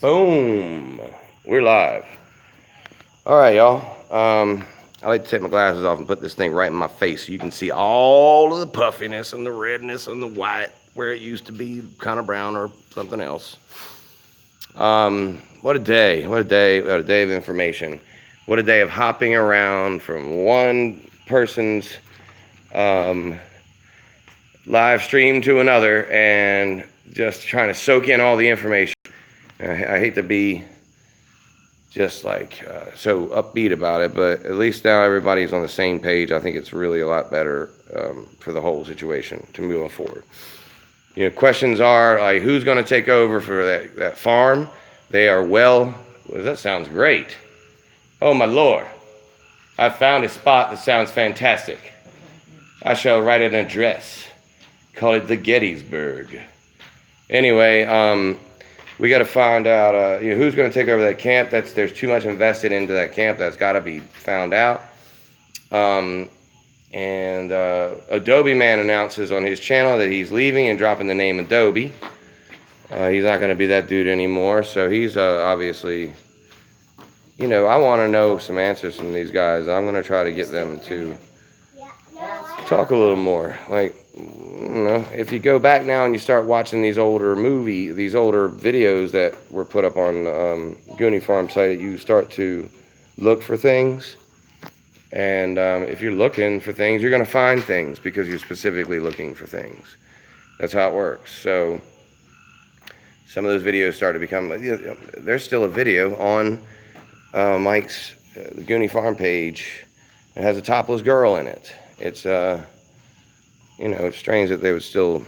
Boom. We're live. All right, y'all. I like to take my glasses off and put this thing right in my face so you can see all of the puffiness and the redness and the white where it used to be kind of brown or something else. What a day. What a day. What a day of information. What a day of hopping around from one person's um, live stream to another and just trying to soak in all the information. I hate to be just like so upbeat about it, but at least now everybody's on the same page. I think it's really a lot better for the whole situation to move forward. You know, questions are like, who's going to take over for that farm? They are well, that sounds great. Oh my Lord, I found a spot that sounds fantastic. I shall write an address, call it the Gettysburg. Anyway, we got to find out who's going to take over that camp. There's too much invested into that camp. That's got to be found out. And Adobe Man announces on his channel that he's leaving and dropping the name Adobe. He's not going to be that dude anymore. So he's obviously, I want to know some answers from these guys. I'm going to try to get them to talk a little more. Like, if you go back now and you start watching these older videos that were put up on Goonie Farm site, you start to look for things. And if you're looking for things, you're going to find things because you're specifically looking for things. That's how it works. So some of those videos start to become, there's still a video on Mike's the Goonie Farm page. It has a topless girl in it. It's it's strange that they would still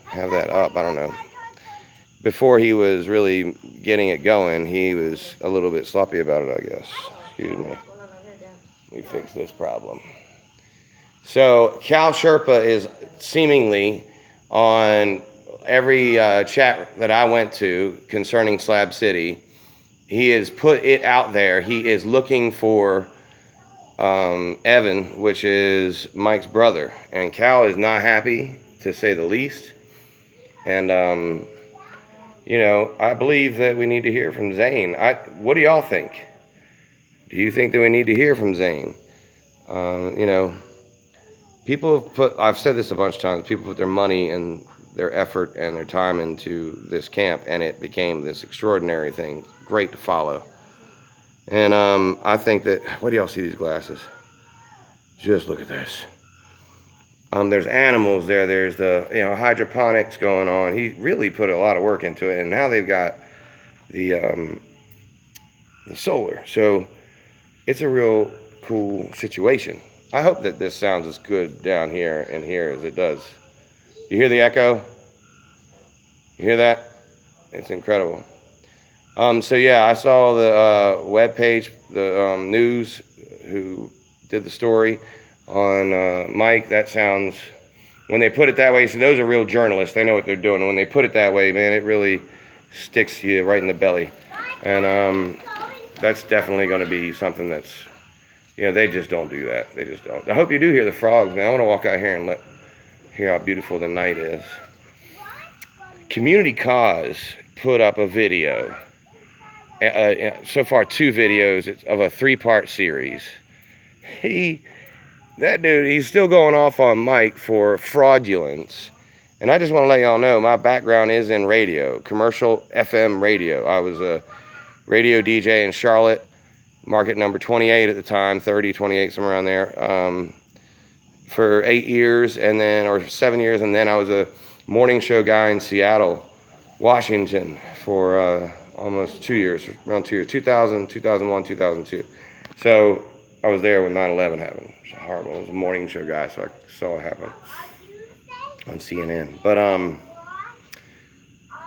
have that up. I don't know. Before he was really getting it going, he was a little bit sloppy about it, I guess. Excuse me. Let me fix this problem. So Cal Sherpa is seemingly on every chat that I went to concerning Slab City. He has put it out there. He is looking for Evan, which is Mike's brother, and Cal is not happy, to say the least. And I believe that we need to hear from Zane. What do y'all think? Do you think that we need to hear from Zane? People have put, I've said this a bunch of times, people put their money and their effort and their time into this camp, and it became this extraordinary thing, great to follow. And I think that, what do y'all see these glasses? Just look at this. There's animals there. There's the hydroponics going on. He really put a lot of work into it, and now they've got the solar. So it's a real cool situation. I hope that this sounds as good down here and here as it does. You hear the echo? You hear that? It's incredible. So yeah, I saw the web page, the news who did the story on Mike. That sounds, when they put it that way, so those are real journalists. They know what they're doing. And when they put it that way, man, it really sticks you right in the belly. And that's definitely going to be something that's, they just don't do that. They just don't. I hope you do hear the frogs, man. I want to walk out here and hear how beautiful the night is. Community Cause put up a video. So far 2 videos of a 3-part series. That dude, he's still going off on Mike for fraudulence. And I just want to let y'all know, my background is in radio, commercial FM radio. I was a radio DJ in Charlotte, market number 28 at the time, 30, 28, somewhere around there, for 8 years, and then, or 7 years, and then I was a morning show guy in Seattle, Washington, for almost 2 years, around 2 years, 2000, 2001, 2002. So I was there when 9/11 happened. It was horrible. I was a morning show guy, so I saw it happen on CNN. But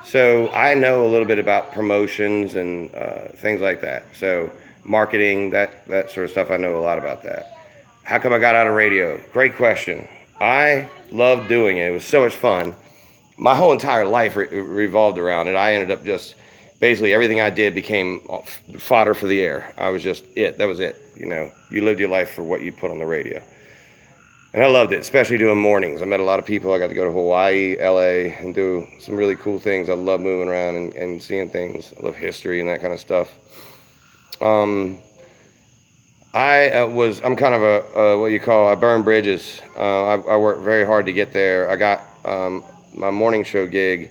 so I know a little bit about promotions and things like that. So marketing, that sort of stuff, I know a lot about that. How come I got out of radio? Great question. I loved doing it. It was so much fun. My whole entire life revolved around it. I ended up just, basically everything I did became fodder for the air. I was just it. That was it. You lived your life for what you put on the radio. And I loved it, especially doing mornings. I met a lot of people. I got to go to Hawaii, LA, and do some really cool things. I love moving around and seeing things. I love history and that kind of stuff. I'm kind of what you call, I burn bridges. I worked very hard to get there. I got my morning show gig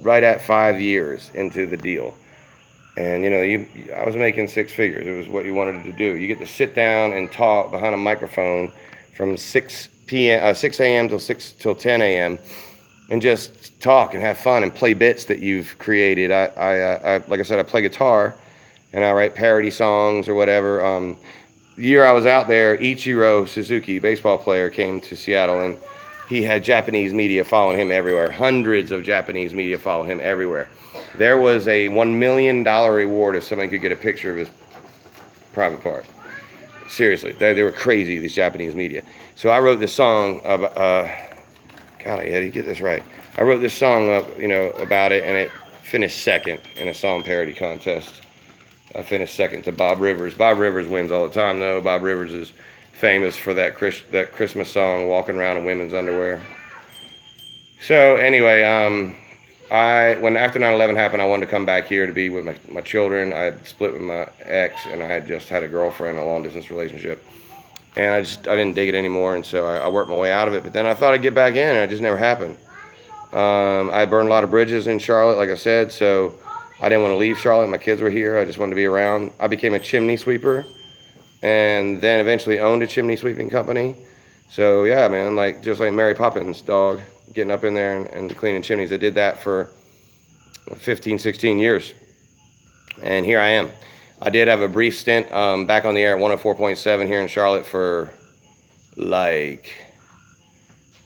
right at 5 years into the deal. And I was making six figures. It was what you wanted to do. You get to sit down and talk behind a microphone from 6 a.m. till 10 a.m. and just talk and have fun and play bits that you've created. I like I said, I play guitar and I write parody songs or whatever. The year I was out there, Ichiro Suzuki, baseball player, came to Seattle, and he had Japanese media following him everywhere. Hundreds of Japanese media followed him everywhere. There was a $1 million reward if somebody could get a picture of his private part. Seriously, they were crazy, these Japanese media. So I wrote this song about, God, I had to get this right. I wrote this song up, about it, and it finished second in a song parody contest. I finished second to Bob Rivers. Bob Rivers wins all the time, though. Bob Rivers is famous for that Christmas song, Walking Around in Women's Underwear. So anyway, when after 9/11 happened, I wanted to come back here to be with my children. I had split with my ex, and I had just had a girlfriend, a long-distance relationship. And I didn't dig it anymore, and so I worked my way out of it. But then I thought I'd get back in, and it just never happened. I burned a lot of bridges in Charlotte, like I said, so I didn't want to leave Charlotte. My kids were here. I just wanted to be around. I became a chimney sweeper and then eventually owned a chimney sweeping company. So, yeah, man, just like Mary Poppins' dog, getting up in there and cleaning chimneys. I did that for 15, 16 years. And here I am. I did have a brief stint back on the air at 104.7 here in Charlotte for like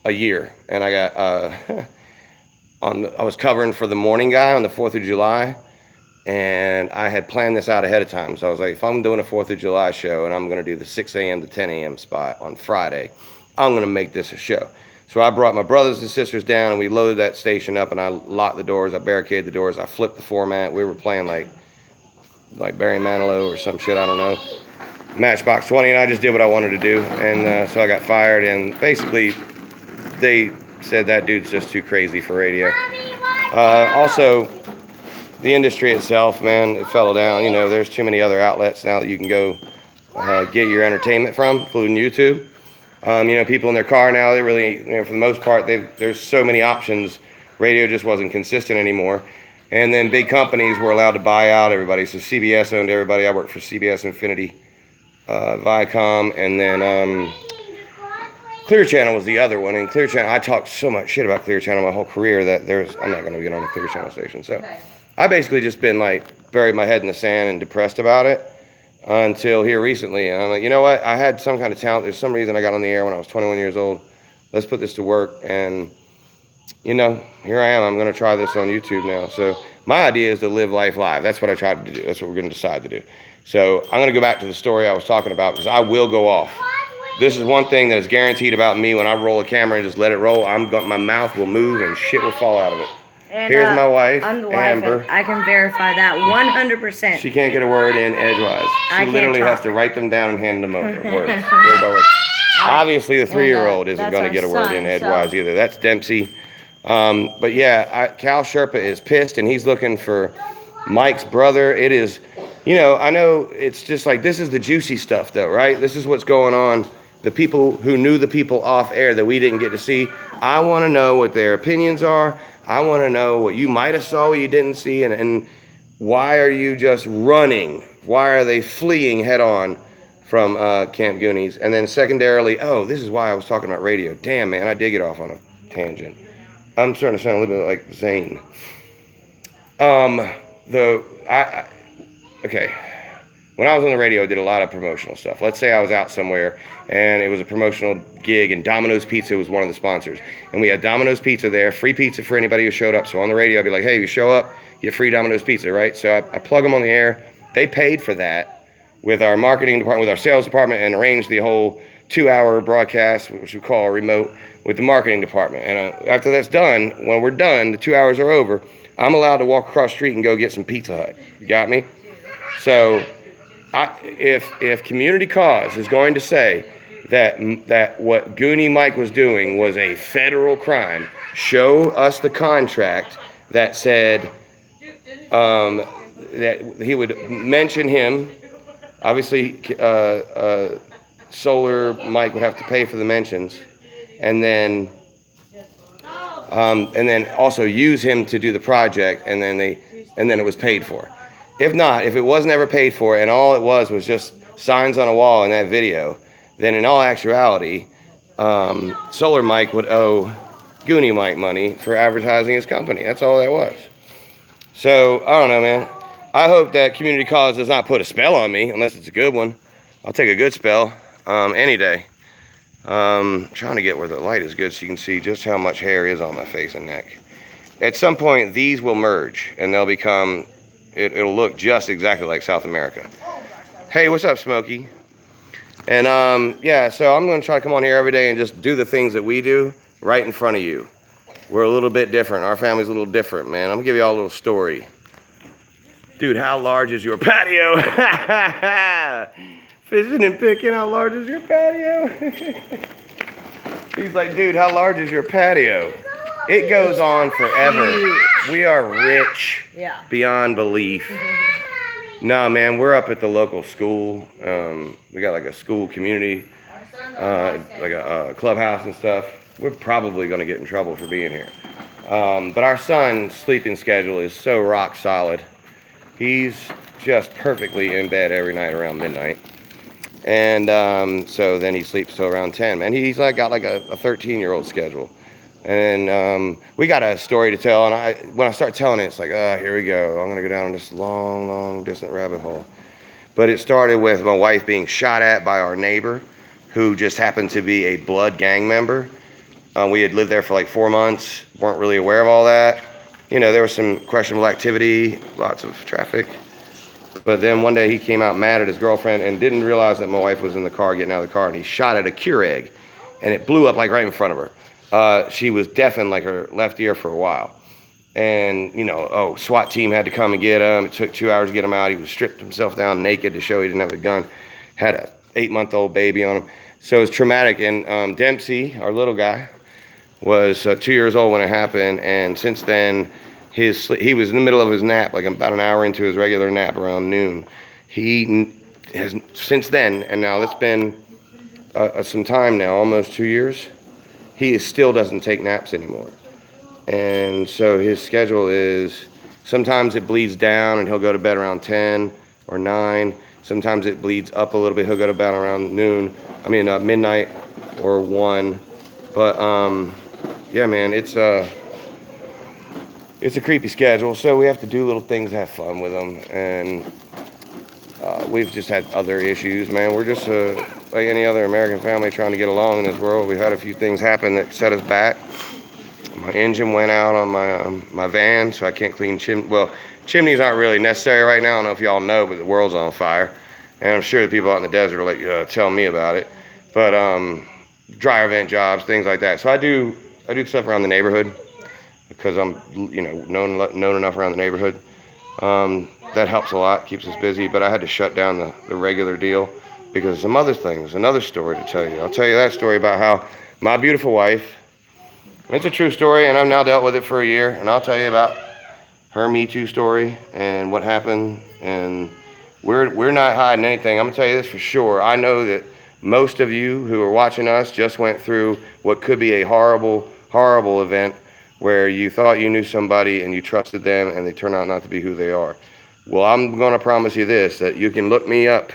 a year. And I got... I was covering for the morning guy on the 4th of July, and I had planned this out ahead of time. So I was like, if I'm doing a 4th of July show and I'm going to do the 6 a.m. to 10 a.m. spot on Friday, I'm going to make this a show. So I brought my brothers and sisters down, and we loaded that station up, and I locked the doors, I barricaded the doors, I flipped the format. We were playing like Barry Manilow or some shit, I don't know, Matchbox 20, and I just did what I wanted to do. And so I got fired, and basically they said that dude's just too crazy for radio. Also, the industry itself, man, it fell down. There's too many other outlets now that you can go get your entertainment from, including YouTube. People in their car now, they really, for the most part, there's so many options. Radio just wasn't consistent anymore. And then big companies were allowed to buy out everybody. So CBS owned everybody. I worked for CBS, Infinity, Viacom, and then Clear Channel was the other one. And Clear Channel, I talked so much shit about Clear Channel my whole career that I'm not going to get on a Clear Channel station. So I basically just been buried my head in the sand and depressed about it until here recently. And I'm like, you know what? I had some kind of talent. There's some reason I got on the air when I was 21 years old. Let's put this to work. And, here I am. I'm going to try this on YouTube now. So my idea is to live life live. That's what I tried to do. That's what we're going to decide to do. So I'm going to go back to the story I was talking about because I will go off. This is one thing that is guaranteed about me. When I roll a camera and just let it roll, my mouth will move and shit will fall out of it. And, here's my wife, I'm the Amber. wife. I can verify that 100%. She can't get a word in edgewise. She literally has to write them down and hand them over. Word by word. Obviously, the 3-year-old isn't going to get a word in edgewise either. That's Dempsey. But yeah, Cal Sherpa is pissed, and he's looking for Mike's brother. It is, I know it's just this is the juicy stuff, though, right? This is what's going on. The people who knew the people off air that we didn't get to see. I want to know what their opinions are. I want to know what you might have saw, what you didn't see, and why are you just running? Why are they fleeing head on from Camp Goonies? And then secondarily, this is why I was talking about radio. Damn, man, I did get off on a tangent. I'm starting to sound a little bit like Zane. Okay. When I was on the radio, I did a lot of promotional stuff. Let's say I was out somewhere and it was a promotional gig and Domino's Pizza was one of the sponsors. And we had Domino's Pizza there, free pizza for anybody who showed up. So on the radio, I'd be like, hey, you show up, you get free Domino's Pizza, right? So I plug them on the air. They paid for that with our marketing department, with our sales department, and arranged the whole 2-hour broadcast, which we call a remote, with the marketing department. And after that's done, when we're done, the 2 hours are over, I'm allowed to walk across the street and go get some Pizza Hut. You got me? So if Community Cause is going to say, that what Goonie Mike was doing was a federal crime. Show us the contract that said that he would mention him. Obviously, Solar Mike would have to pay for the mentions, and then also use him to do the project, and then it was paid for. If not, if it wasn't ever paid for, and all it was just signs on a wall in that video, then in all actuality, Solar Mike would owe Goonie Mike money for advertising his company. That's all that was. So, I don't know, man. I hope that community college does not put a spell on me, unless it's a good one. I'll take a good spell any day. Trying to get where the light is good so you can see just how much hair is on my face and neck. At some point, these will merge, and they'll become, it'll look just exactly like South America. Hey, what's up, Smokey? And yeah, so I'm going to try to come on here every day and just do the things that we do right in front of you. We're a little bit different. Our family's a little different, man. I'm going to give you all a little story. Dude, how large is your patio? Fishing and picking, how large is your patio? He's like, dude, how large is your patio? It goes on forever. We are rich beyond belief. No, man, we're up at the local school. We got like a school community, like a clubhouse and stuff. We're probably going to get in trouble for being here. But our son's sleeping schedule is so rock solid. He's just perfectly in bed every night around midnight. And so then he sleeps till around 10. Man, he's like got like a 13-year-old schedule. And we got a story to tell, and when I start telling it, it's like, here we go. I'm going to go down this long, long, distant rabbit hole. But it started with my wife being shot at by our neighbor, who just happened to be a blood gang member. We had lived there for like 4 months, weren't really aware of all that. You know, there was some questionable activity, lots of traffic. But then one day he came out mad at his girlfriend and didn't realize that my wife was in the car, getting out of the car, and he shot at a Keurig, and it blew up like right in front of her. She was deafened like her left ear for a while. And, you know, SWAT team had to come and get him. It took 2 hours to get him out. He was stripped himself down naked to show he didn't have a gun. Had a 8-month-old baby on him. So it was traumatic. And Dempsey, our little guy, was 2 years old when it happened. And since then, he was in the middle of his nap, like about an hour into his regular nap around noon. He has, since then, and now it's been some time now, almost 2 years, he still doesn't take naps anymore. And so his schedule is, sometimes it bleeds down and he'll go to bed around 10 or 9. Sometimes it bleeds up a little bit, he'll go to bed around midnight or 1. But yeah, man, it's a creepy schedule, so we have to do little things to have fun with them. And we've just had other issues, man. We're just like any other American family trying to get along in this world. We've had a few things happen that set us back. My engine went out on my van, so I can't clean chimneys aren't really necessary right now. I don't know if y'all know, but the world's on fire. And I'm sure the people out in the desert will tell me about it. But dryer vent jobs, things like that. So I do stuff around the neighborhood because I'm, you know, known enough around the neighborhood. That helps a lot, keeps us busy. But I had to shut down the regular deal because of some other things. Another story to tell you. I'll tell you that story about how my beautiful wife, it's a true story, and I've now dealt with it for a year, and I'll tell you about her Me Too story and what happened. And we're not hiding anything. I'm gonna tell you this for sure. I know that most of you who are watching us just went through what could be a horrible, horrible event where you thought you knew somebody and you trusted them and they turn out not to be who they are. Well, I'm gonna promise you this, that you can look me up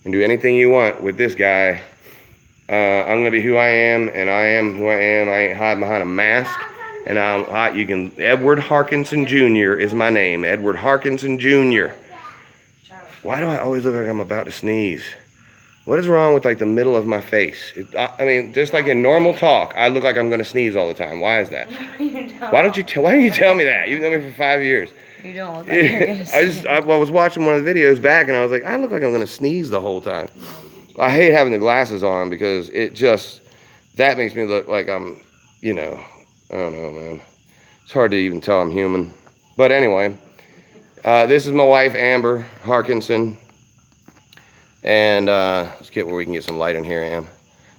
and do anything you want with this guy. I'm gonna be who I am, and I am who I am. I ain't hiding behind a mask. And Edward Harkinson Jr. is my name. Edward Harkinson Jr. Why do I always look like I'm about to sneeze? What is wrong with like the middle of my face? I mean, just like in normal talk, I look like I'm gonna sneeze all the time. Why is that? Why don't you tell me that? You've known me for 5 years. You don't look like you're I was watching one of the videos back, and I was like, I look like I'm gonna sneeze the whole time. I hate having the glasses on because that makes me look like I'm, you know, I don't know, man. It's hard to even tell I'm human. But anyway, this is my wife, Amber Harkinson. And let's get where we can get some light in here, Am.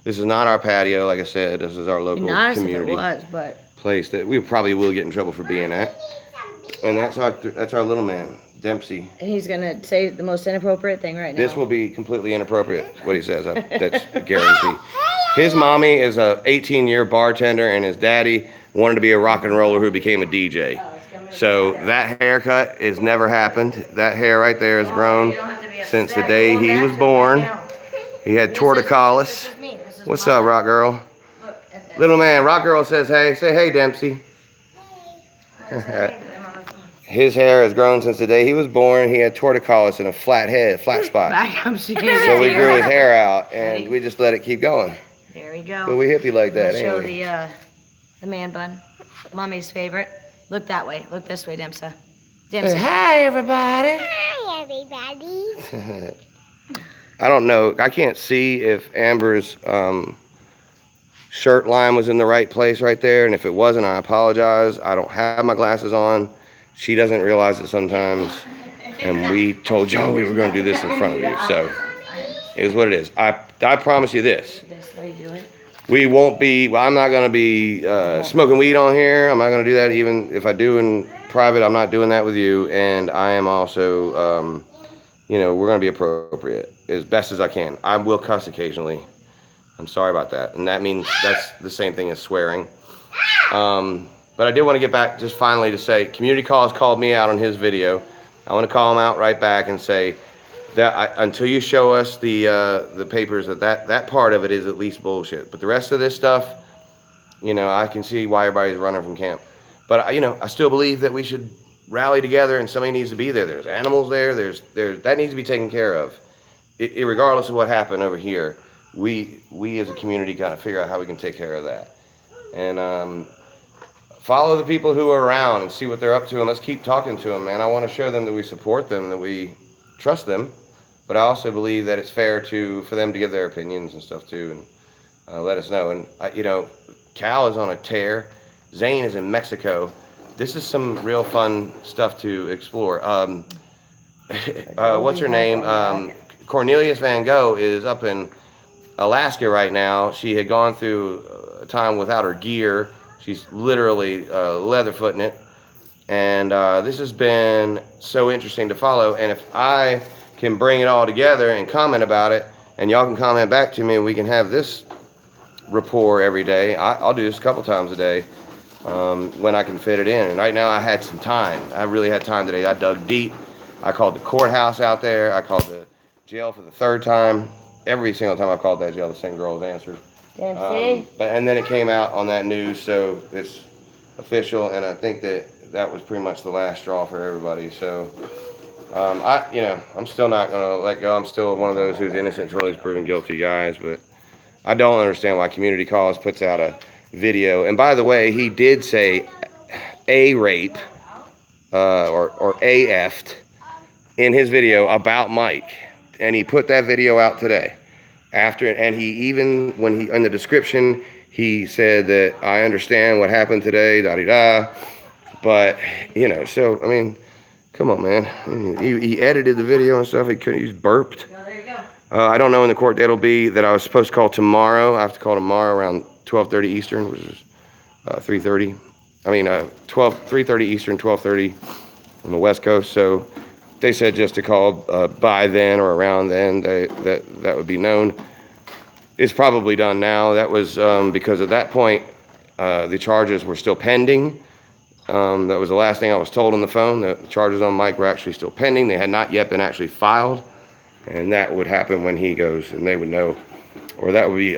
This is not our patio, like I said. This is our local community place that we probably will get in trouble for being at. And that's our little man, Dempsey. And he's gonna say the most inappropriate thing right now. This will be completely inappropriate, what he says. That's a guarantee. His mommy is a 18-year bartender, and his daddy wanted to be a rock and roller who became a DJ. So that haircut has never happened. That hair right there has grown since the day he was born. He had torticollis. What's up, Rock Girl? Little man, Rock Girl says hey. Say hey, Dempsey. His hair has grown since the day he was born. He had torticollis and a flat head, flat spot. So we grew his hair out, and we just let it keep going. There we go. But we hippie like that. Show anyway. the man bun, Mommy's favorite. Look that way. Look this way, Dempsey. Hi, everybody. Hi, everybody. I don't know. I can't see if Amber's shirt line was in the right place right there, and if it wasn't, I apologize. I don't have my glasses on. She doesn't realize it sometimes, and we told y'all we were going to do this in front of you, so it is what it is. I promise you this. We won't be, well, I'm not going to be smoking weed on here. I'm not going to do that. Even if I do in private, I'm not doing that with you, and I am also, you know, we're going to be appropriate as best as I can. I will cuss occasionally. I'm sorry about that, and that means that's the same thing as swearing. But I did want to get back just finally to say, Community Cause called me out on his video. I want to call him out right back and say that until you show us the papers, that part of it is at least bullshit. But the rest of this stuff, you know, I can see why everybody's running from camp. But, you know, I still believe that we should rally together and somebody needs to be there. There's animals there. That needs to be taken care of. Regardless of what happened over here, we as a community got to figure out how we can take care of that. And follow the people who are around and see what they're up to, and let's keep talking to them, man. I want to show them that we support them, that we trust them, but I also believe that it's fair for them to give their opinions and stuff too, and let us know. And you know, Cal is on a tear. Zane is in Mexico. This is some real fun stuff to explore. What's her name? Cornelius Van Gogh is up in Alaska right now. She had gone through a time without her gear. She's literally leatherfooting it. And this has been so interesting to follow. And if I can bring it all together and comment about it, and y'all can comment back to me, and we can have this rapport every day. I'll do this a couple times a day when I can fit it in. And right now I had some time. I really had time today. I dug deep. I called the courthouse out there. I called the jail for the third time. Every single time I called that jail, the same girl has answered. And then it came out on that news, so it's official, and I think that was pretty much the last straw for everybody. So, I'm still not gonna let go. I'm still one of those who's innocent until he's proven guilty, guys. But I don't understand why Community Cause puts out a video. And by the way, he did say a rape or AF'd in his video about Mike, and he put that video out today. And he even, when he, in the description, he said that I understand what happened today, da-di-da. But, you know, so, I mean, come on, man. He edited the video and stuff. He's burped. There you go. I don't know when the court date will be that I was supposed to call tomorrow. I have to call tomorrow around 12:30 Eastern, which is 3:30. I mean, 3:30 Eastern, 12:30 on the West Coast. So they said just to call by then or around then, that would be known. It's probably done now. That was because at that point, the charges were still pending. That was the last thing I was told on the phone. The charges on Mike were actually still pending. They had not yet been actually filed. And that would happen when he goes, and they would know. Or that would be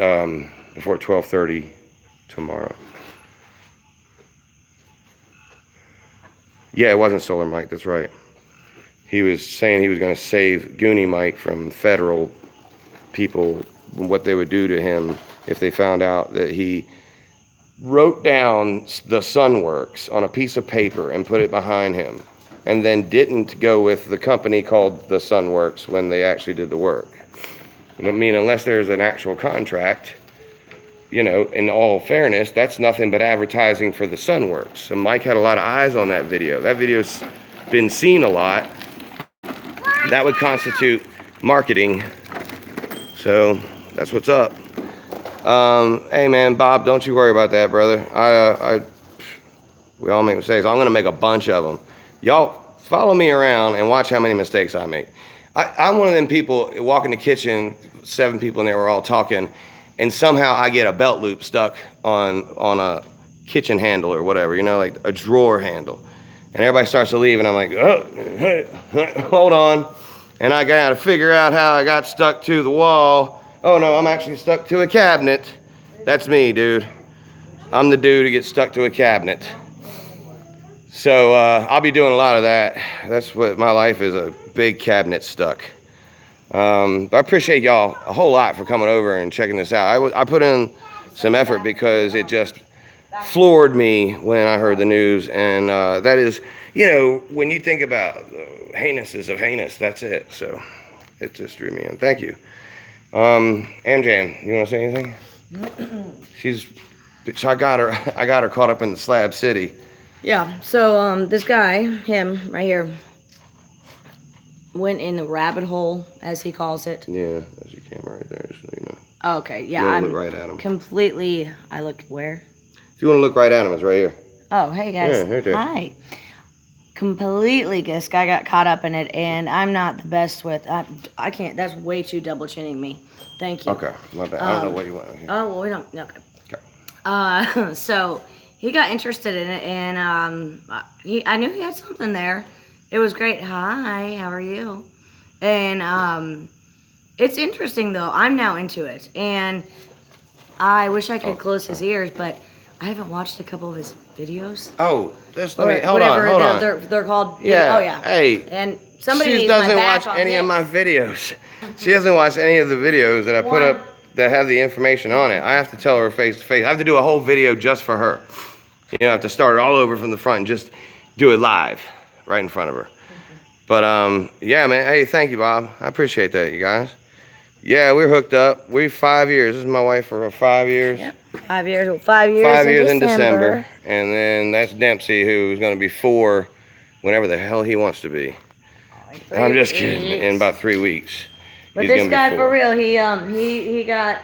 before 12:30 tomorrow. Yeah, it wasn't Solar Mike, that's right. He was saying he was going to save Goonie Mike from federal people, what they would do to him if they found out that he wrote down the Sunworks on a piece of paper and put it behind him, and then didn't go with the company called the Sunworks when they actually did the work. I mean, unless there's an actual contract, you know, in all fairness, that's nothing but advertising for the Sunworks. And Mike had a lot of eyes on that video. That video's been seen a lot. That would constitute marketing. So that's what's up. Hey man, Bob, don't you worry about that, brother. We all make mistakes. I'm gonna make a bunch of them. Y'all follow me around and watch how many mistakes I make. I'm one of them people walk in the kitchen, 7 people in there, we're all talking, and somehow I get a belt loop stuck on a kitchen handle or whatever, you know, like a drawer handle. And everybody starts to leave, and I'm like, oh, hey, hold on. And I gotta figure out how I got stuck to the wall. Oh no, I'm actually stuck to a cabinet. That's me, dude. I'm the dude who gets stuck to a cabinet. So I'll be doing a lot of that. That's what my life is, a big cabinet stuck. But I appreciate y'all a whole lot for coming over and checking this out. I put in some effort because it just floored me when I heard the news. And that is, you know, when you think about heinouses of heinous, that's it. So it just drew me in. Thank you. Amjan, you want to say anything? I got her caught up in the Slab City. Yeah, so this guy, him right here, went in the rabbit hole, as he calls it. Yeah, that's your camera right there, just so you know. Oh, okay, yeah, I'm look right at him. Completely. I look where? If you want to look right at him, it's right here. Oh, hey guys. Yeah, right there. Hi. Completely, this guy got caught up in it, and I'm not the best with. I can't. That's way too double chinning me. Thank you. Okay, my bad. I don't know what you want. Okay. Oh well, we don't. Okay. So he got interested in it, and I knew he had something there. It was great. Hi, how are you? And it's interesting though. I'm now into it, and I wish I could close his ears, but I haven't watched a couple of his videos. Oh, hold on. They're called. Yeah. Oh yeah. Hey. And somebody She needs doesn't my back watch on any this. of my videos. She doesn't watch any of the videos that I put up that have the information on it. I have to tell her face to face. I have to do a whole video just for her. You know, I have to start it all over from the front and just do it live right in front of her. But yeah, man. Hey, thank you, Bob. I appreciate that, you guys. Yeah, we're hooked up. We're 5 years. This is my wife for 5 years. Yep. 5 years. 5 years. 5 years in December. And then that's Dempsey, who's going to be 4 whenever the hell he wants to be. I'm just kidding. In about 3 weeks. But this guy, for real, he got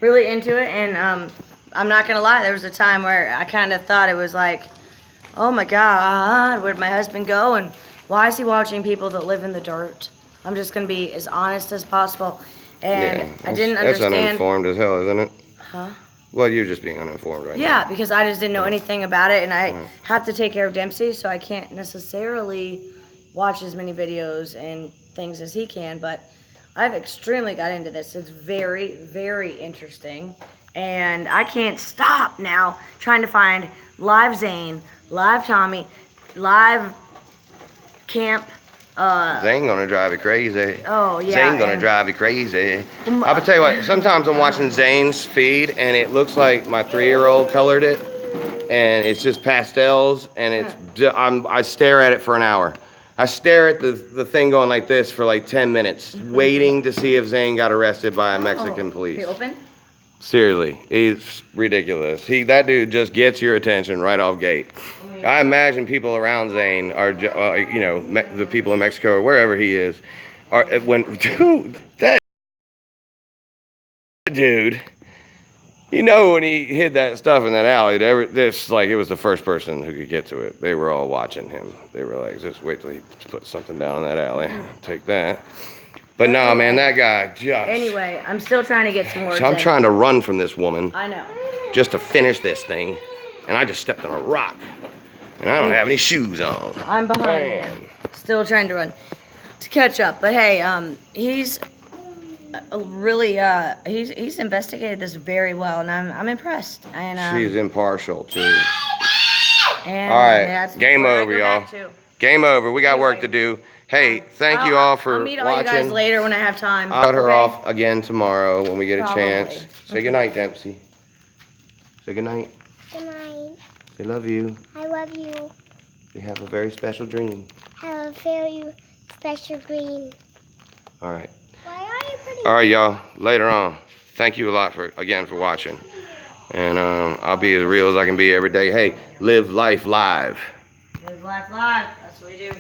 really into it, and I'm not gonna lie, there was a time where I kind of thought it was like, oh my God, where'd my husband go, and why is he watching people that live in the dirt? I'm just gonna be as honest as possible, and yeah, I didn't understand. That's uninformed as hell, isn't it? Huh? Well, you're just being uninformed right now. Yeah, because I just didn't know anything about it, and I have to take care of Dempsey, so I can't necessarily watch as many videos and things as he can, but I've extremely got into this. It's very, very interesting. And I can't stop now trying to find live Zane, live Tommy, live Camp. Zane gonna drive you crazy. Oh, yeah. Zane gonna drive you crazy. I'll tell you what, sometimes I'm watching Zane's feed and it looks like my 3-year-old colored it. And it's just pastels and I stare at it for an hour. I stare at the thing going like this for like 10 minutes, waiting to see if Zane got arrested by a Mexican police. He open? Seriously, he's ridiculous. That dude just gets your attention right off gate. I imagine people around Zane are, you know, the people in Mexico or wherever he is, are dude, that dude. You know, when he hid that stuff in that alley, it was the first person who could get to it. They were all watching him. They were like, just wait till he puts something down in that alley. Take that. But no, man, that guy just... Anyway, I'm still trying to get some more. So I'm trying to run from this woman. I know. Just to finish this thing. And I just stepped on a rock. And I don't have any shoes on. I'm behind. Still trying to run to catch up. But hey, he's... really he's investigated this very well, and I'm impressed. And she's impartial too. And all right, game over, y'all. Game over. We got work to do. Hey, thank you all for watching. I'll meet all you guys later when I have time. I'll cut her off again tomorrow when we get a chance. Say goodnight, Dempsey. Say goodnight. Good night. Say love you. I love you. We have a very special dream. Have a very special dream. All right. Why are you pretty? All right, y'all. Later on. Thank you a lot for watching. And I'll be as real as I can be every day. Hey, live life live. Live life live. That's what we do.